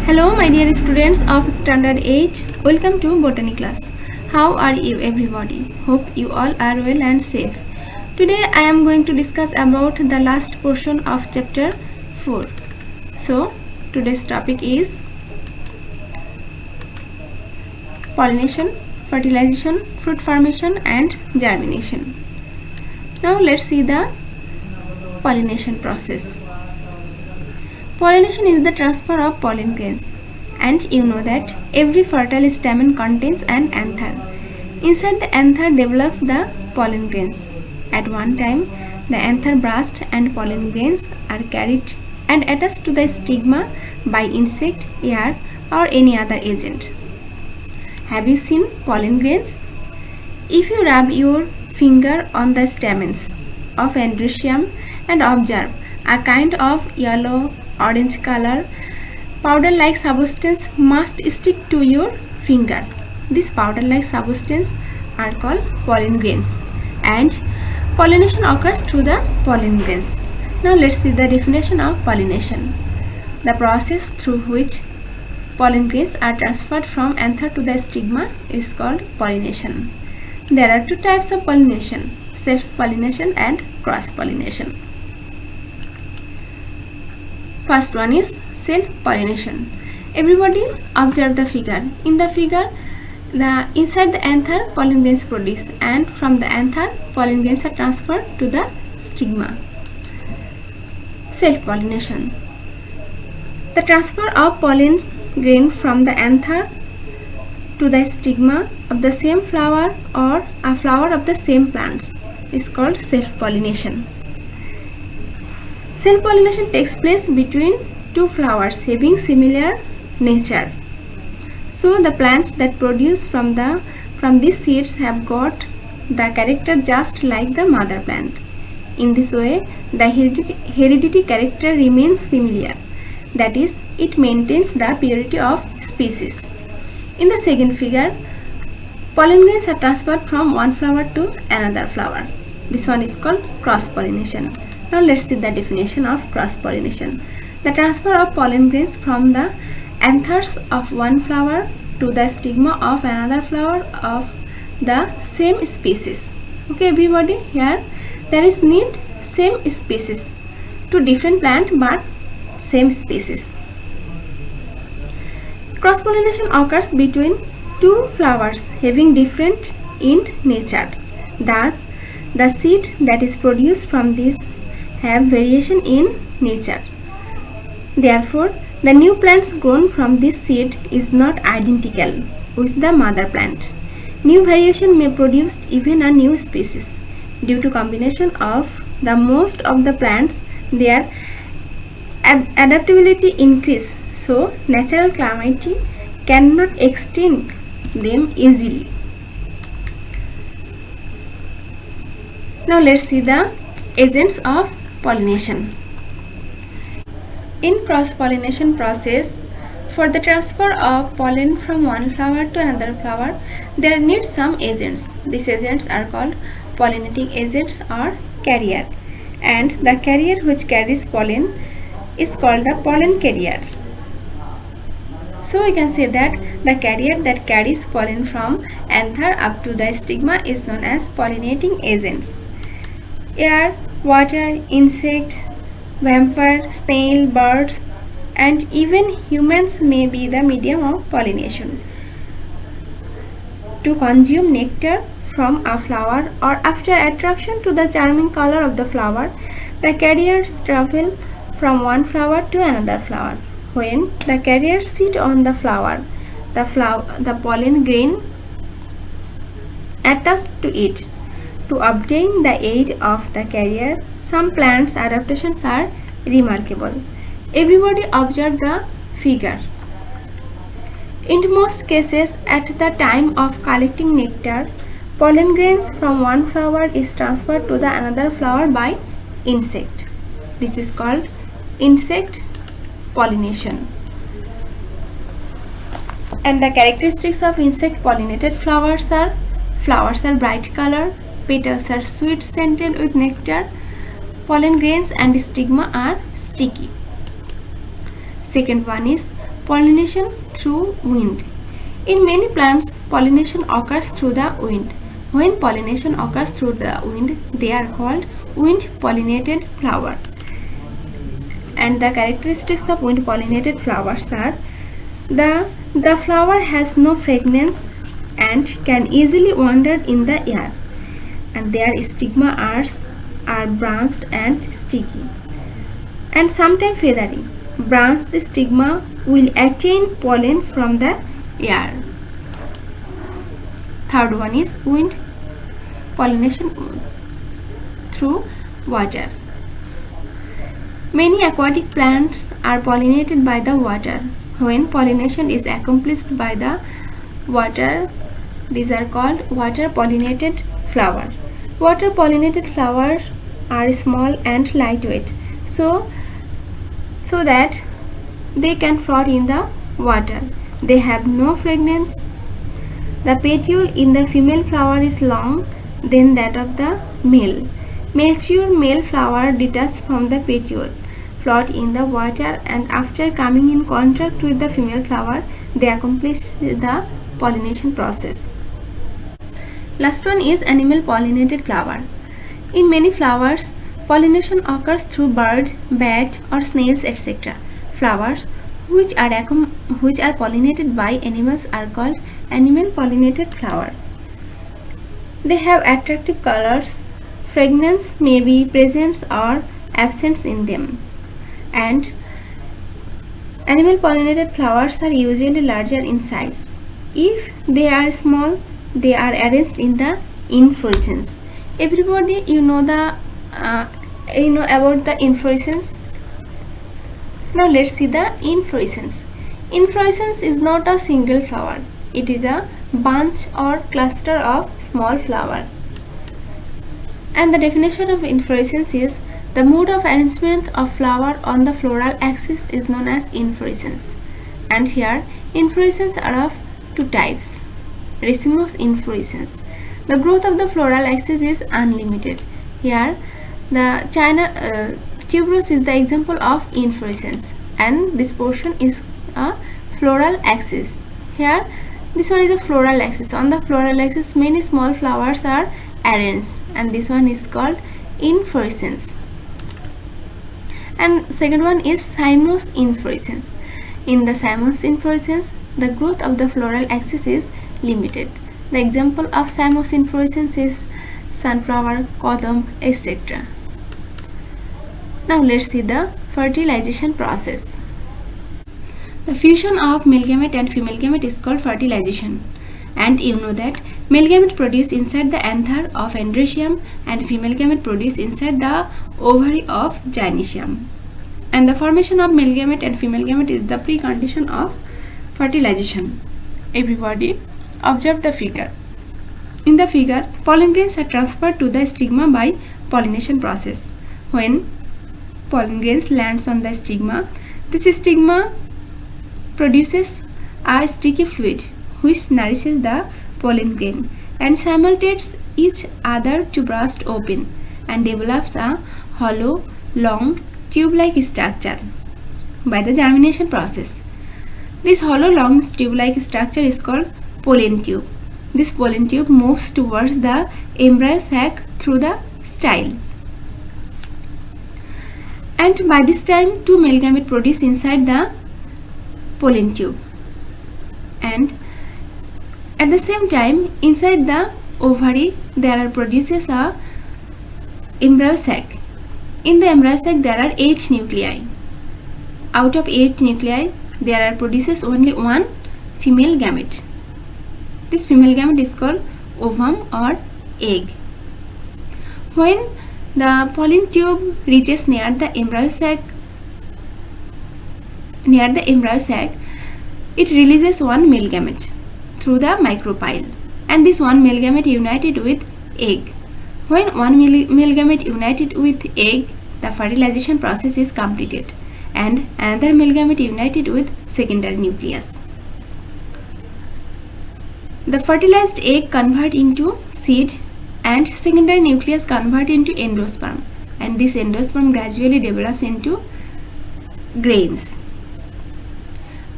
Hello my dear students of standard 8, welcome to botany class. How are you everybody? Hope you all are well and safe. Today I am going to discuss about the last portion of chapter 4. So today's topic is pollination, fertilization, fruit formation and germination. Now let's see the pollination process. Pollination is the transfer of pollen grains, and you know that every fertile stamen contains an anther. Inside the anther develops the pollen grains. At one time, the anther bursts and pollen grains are carried and attached to the stigma by insect, air or any other agent. Have you seen pollen grains? If you rub your finger on the stamens of Androecium and observe a kind of yellow orange color powder like substance must stick to your finger. This powder like substance are called pollen grains, and pollination occurs through the pollen grains. Now let's see the definition of pollination. The process through which pollen grains are transferred from anther to the stigma is called pollination. There are two types of pollination: self-pollination and cross-pollination. First one is self-pollination. Everybody observe the figure. In the figure, inside the anther pollen grains produced, and from the anther pollen grains are transferred to the stigma. Self-pollination. The transfer of pollen grain from the anther to the stigma of the same flower or a flower of the same plants is called self-pollination. Self-pollination takes place between two flowers having similar nature. So the plants that produce from these seeds have got the character just like the mother plant. In this way, the heredity character remains similar. That is, it maintains the purity of species. In the second figure, pollen grains are transferred from one flower to another flower. This one is called cross-pollination. Now let's see the definition of cross-pollination. The transfer of pollen grains from the anthers of one flower to the stigma of another flower of the same species. Okay everybody, here there is need same species. Two different plant but same species. Cross-pollination occurs between two flowers having different in nature. Thus, the seed that is produced from this have variation in nature. Therefore, the new plants grown from this seed is not identical with the mother plant. New variation may produce even a new species. Due to combination of the most of the plants, their adaptability increase, so natural calamity cannot extinct them easily. Now let's see the agents of pollination. In cross-pollination process, for the transfer of pollen from one flower to another flower, there needs some agents. These agents are called pollinating agents or carrier, and the carrier which carries pollen is called the pollen carrier. So we can say that the carrier that carries pollen from anther up to the stigma is known as pollinating agents. Air, water, insects, vampire, snail, birds, and even humans may be the medium of pollination. To consume nectar from a flower or after attraction to the charming color of the flower, the carriers travel from one flower to another flower. When the carriers sit on the flower, the pollen grain attached to it. To obtain the aid of the carrier, some plants' adaptations are remarkable. Everybody observe the figure. In most cases, at the time of collecting nectar, pollen grains from one flower is transferred to the another flower by insect. This is called insect pollination. And the characteristics of insect pollinated flowers are bright color, petals are sweet scented with nectar, pollen grains and stigma are sticky. Second one is pollination through wind. In many plants, pollination occurs through the wind. When pollination occurs through the wind, they are called wind-pollinated flower. And the characteristics of wind-pollinated flowers are the flower has no fragrance and can easily wander in the air, and their stigma are branched and sticky and sometimes feathery. Branched stigma will attain pollen from the air. Third one is wind pollination through water. Many aquatic plants are pollinated by the water. When pollination is accomplished by the water, these are called water pollinated flower. Water pollinated flowers are small and lightweight, so that they can float in the water. They have no fragrance. The petiole in the female flower is long than that of the male. Mature male flower detach from the petiole, float in the water, and after coming in contact with the female flower, they accomplish the pollination process. Last one is animal pollinated flower. In many flowers, pollination occurs through bird, bat, or snails, etc. Flowers which are pollinated by animals are called animal pollinated flower. They have attractive colors. Fragrance may be present or absent in them. And animal pollinated flowers are usually larger in size. If they are small, they are arranged in the inflorescence. Everybody, you know about the inflorescence. Now let's see the inflorescence. Inflorescence is not a single flower. It is a bunch or cluster of small flowers. And the definition of inflorescence is the mode of arrangement of flower on the floral axis is known as inflorescence. And here, inflorescence are of two types. Racemose inflorescence. The growth of the floral axis is unlimited. Here, the China tuberose is the example of inflorescence, and this portion is a floral axis. Here, this one is a floral axis. On the floral axis, many small flowers are arranged, and this one is called inflorescence. And second one is cymose inflorescence. In the cymose inflorescence, the growth of the floral axis is limited. The example of cymose inflorescence is sunflower, kodam, etc. Now let's see the fertilization process. The fusion of male gamete and female gamete is called fertilization. And you know that male gamete produced inside the anther of androecium and female gamete produced inside the ovary of gynoecium. And the formation of male gamete and female gamete is the precondition of fertilization. Everybody observe the figure. In the figure, pollen grains are transferred to the stigma by pollination process. When pollen grains lands on the stigma, this stigma produces a sticky fluid which nourishes the pollen grain and simultanes each other to burst open and develops a hollow, long, tube-like structure by the germination process. This hollow, long, tube-like structure is called pollen tube. This pollen tube moves towards the embryo sac through the style. And by this time, two male gametes produce inside the pollen tube. And at the same time, inside the ovary, there are produces a embryo sac. In the embryo sac, there are 8 nuclei. Out of 8 nuclei, there are produces only one female gamete. This female gamete is called ovum or egg. When the pollen tube reaches near the embryo sac, it releases one male gamete through the micropyle, and this one male gamete united with egg. When one male gamete united with egg, the fertilization process is completed, and another male gamete united with secondary nucleus. The fertilized egg convert into seed and secondary nucleus convert into endosperm, and this endosperm gradually develops into grains.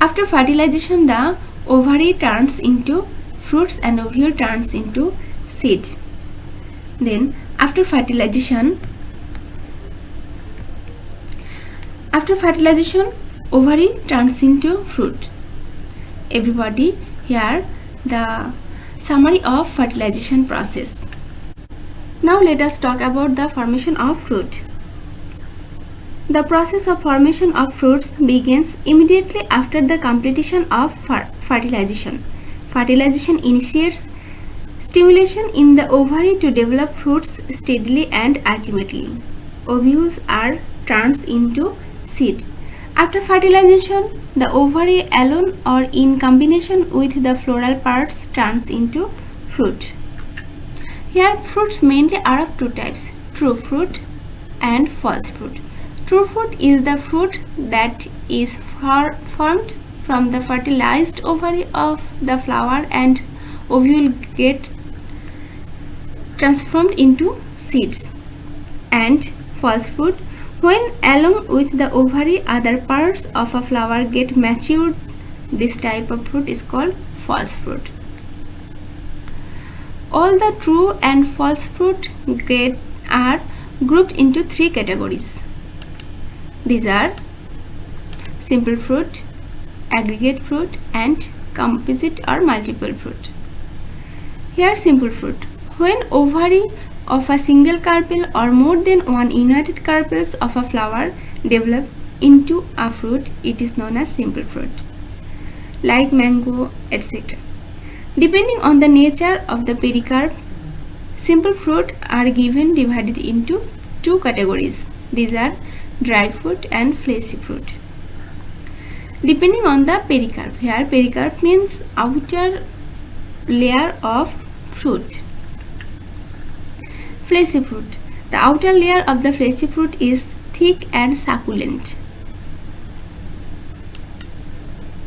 After fertilization, the ovary turns into fruits and ovule turns into seed. Then after fertilization, ovary turns into fruit. Everybody, here the summary of fertilization process. Now let us talk about the formation of fruit. The process of formation of fruits begins immediately after the completion of fertilization. Fertilization initiates stimulation in the ovary to develop fruits steadily and ultimately. Ovules are turned into seed. After fertilization, the ovary alone or in combination with the floral parts turns into fruit. Here fruits mainly are of two types, true fruit and false fruit. True fruit is the fruit that is formed from the fertilized ovary of the flower and ovule get transformed into seeds. And false fruit, when along with the ovary other parts of a flower get matured, this type of fruit is called false fruit. All the true and false fruit grades are grouped into three categories. These are simple fruit, aggregate fruit and composite or multiple fruit. Here simple fruit. When ovary of a single carpel or more than one united carpels of a flower develop into a fruit, it is known as simple fruit, like mango, etc. Depending on the nature of the pericarp, simple fruit are divided into two categories. These are dry fruit and fleshy fruit. Depending on the pericarp, here pericarp means outer layer of fruit. Fleshy fruit. The outer layer of the fleshy fruit is thick and succulent,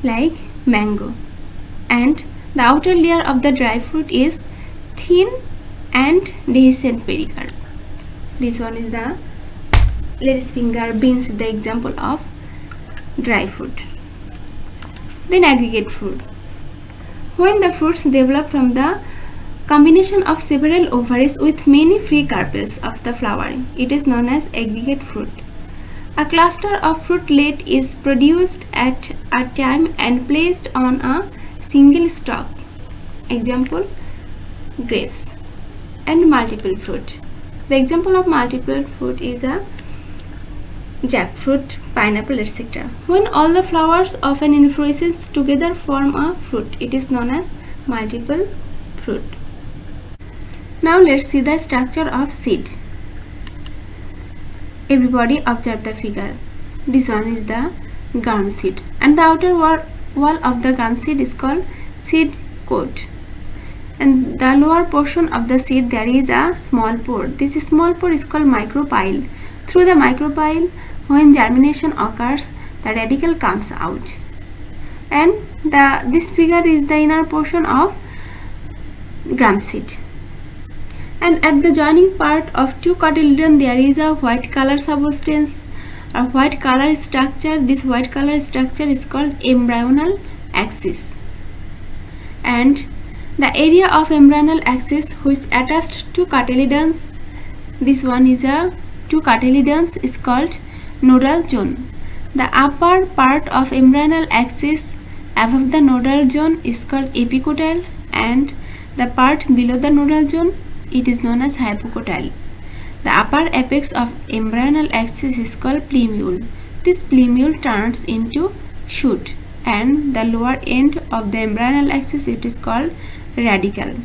like mango, and the outer layer of the dry fruit is thin and dehiscent pericarp. This one is the lady's finger beans, the example of dry fruit. Then aggregate fruit. When the fruits develop from the combination of several ovaries with many free carpels of the flowering, it is known as aggregate fruit. A cluster of fruitlet is produced at a time and placed on a single stalk. Example, grapes. And multiple fruit. The example of multiple fruit is a jackfruit, pineapple, etc. When all the flowers of an inflorescence together form a fruit, it is known as multiple fruit. Now let's see the structure of seed. Everybody observe the figure. This one is the germ seed, and the outer wall of the germ seed is called seed coat. And the lower portion of the seed there is a small pore. This small pore is called micropyle. Through the micropyle, when germination occurs, the radicle comes out. And this figure is the inner portion of gram seed. And at the joining part of two cotyledon there is a white color substance, a white color structure. This white color structure is called embryonal axis. And the area of embryonal axis which attached to cotyledons, this one is a two cotyledons, is called nodal zone. The upper part of embryonal axis above the nodal zone is called epicotyle, and the part below the nodal zone, it is known as hypocotyle. The upper apex of embryonal axis is called plumule. This plumule turns into shoot, and the lower end of the embryonal axis, it is called radicle.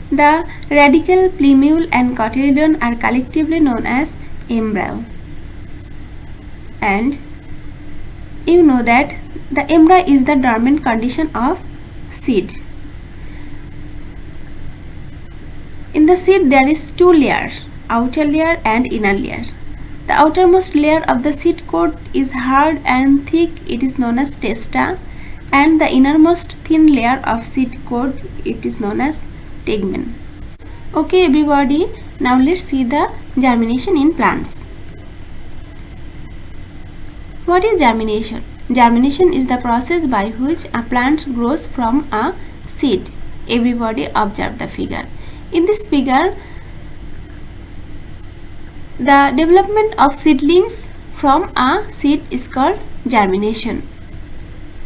The radicle, plumule and cotyledon are collectively known as embryo. And you know that the embryo is the dormant condition of seed. In the seed there is two layers, outer layer and inner layer. The outermost layer of the seed coat is hard and thick, it is known as testa, and the innermost thin layer of seed coat, it is known as tegmen. Okay everybody, now let's see the germination in plants. What is germination? Germination is the process by which a plant grows from a seed. Everybody observe the figure. In this figure, the development of seedlings from a seed is called germination.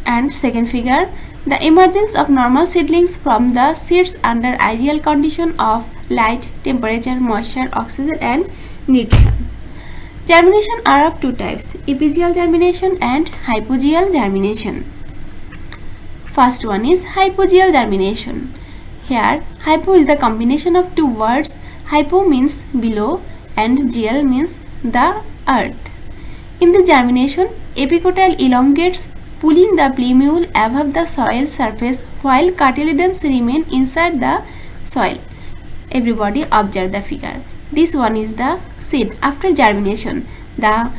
And second figure, the emergence of normal seedlings from the seeds under ideal condition of light, temperature, moisture, oxygen and nutrition. Germination are of two types, epigeal germination and hypogeal germination. First one is hypogeal germination. Here, hypo is the combination of two words. Hypo means below and geal means the earth. In the germination, epicotyle elongates, pulling the plumule above the soil surface while cotyledons remain inside the soil. Everybody observe the figure. This one is the seed. After germination, the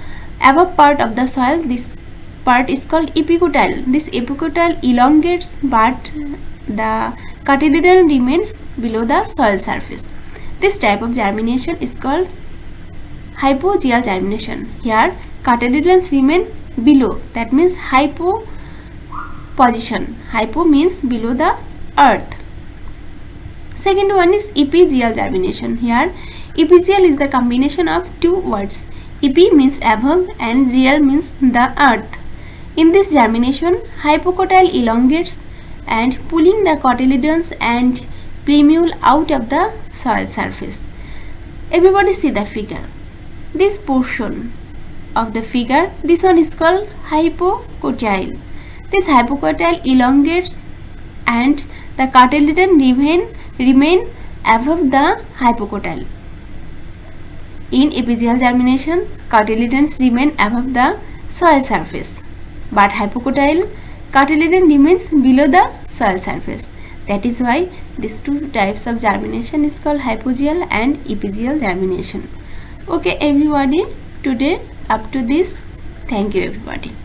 above part of the soil, this part is called epicotyle. This epicotyle elongates but the cotyledon remains below the soil surface. This type of germination is called hypogeal germination. Here cotyledons remain below, that means hypo position. Hypo means below the earth. Second one is epigeal germination. Here epigeal is the combination of two words. Epi means above and geal means the earth. In this germination, hypocotyle elongates and pulling the cotyledons and plumule out of the soil surface. Everybody see the figure. This portion of the figure, this one is called hypocotyle. This hypocotyle elongates and the cotyledon remain above the hypocotyle. In epigeal germination, cotyledons remain above the soil surface, but hypocotyle cotyledon remains below the soil surface. That is why these two types of germination is called hypogeal and epigeal germination. Okay everybody, today up to this. Thank you everybody.